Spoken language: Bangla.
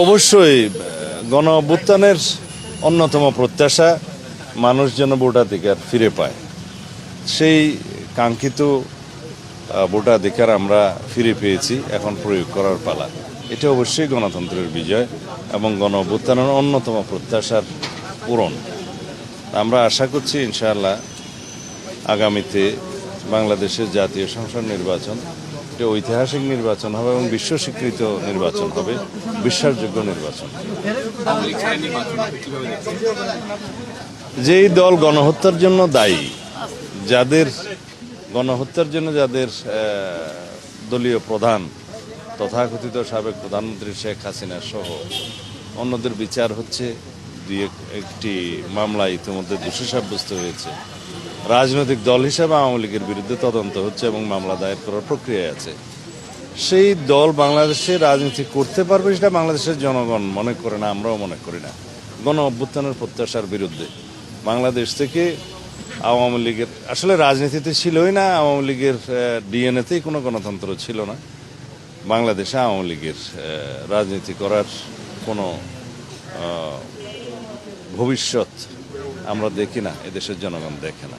অবশ্যই গণ অভ্যুত্থানের অন্যতম প্রত্যাশা মানুষ যেন ভোটাধিকার ফিরে পায়। সেই কাঙ্ক্ষিত ভোটাধিকার আমরা ফিরে পেয়েছি, এখন প্রয়োগ করার পালা। এটা অবশ্যই গণতন্ত্রের বিজয় এবং গণ অভ্যুত্থানের অন্যতম প্রত্যাশার পূরণ। আমরা আশা করছি ইনশাআল্লাহ আগামীতে বাংলাদেশের জাতীয় সংসদ নির্বাচন এটা ঐতিহাসিক নির্বাচন হবে এবং বিশ্ব স্বীকৃত নির্বাচন হবে, বিশ্বাসযোগ্য নির্বাচন। যেই দল গণহত্যার জন্য দায়ী, যাদের গণহত্যার জন্য যাদের দলীয় প্রধান তথাকথিত সাবেক প্রধানমন্ত্রী শেখ হাসিনা সহ অন্যদের বিচার হচ্ছে, একটি মামলায় ইতিমধ্যে দোষী সাব্যস্ত হয়েছে। রাজনৈতিক দল হিসাবে আওয়ামী লীগের বিরুদ্ধে তদন্ত হচ্ছে এবং মামলা দায়ের করার প্রক্রিয়ায় আছে। সেই দল বাংলাদেশে রাজনীতি করতে পারবে সেটা বাংলাদেশের জনগণ মনে করে না, আমরাও মনে করি না। গণ অভ্যুত্থানের প্রত্যাশার বিরুদ্ধে বাংলাদেশ থেকে আওয়ামী লীগের আসলে রাজনীতিতে ছিলই না, আওয়ামী লীগের ডিএনএতেই কোনো গণতন্ত্র ছিল না। বাংলাদেশে আওয়ামী লীগের রাজনীতি করার কোনো ভবিষ্যৎ আমরা দেখি না, এদেশের জনগণ দেখে না।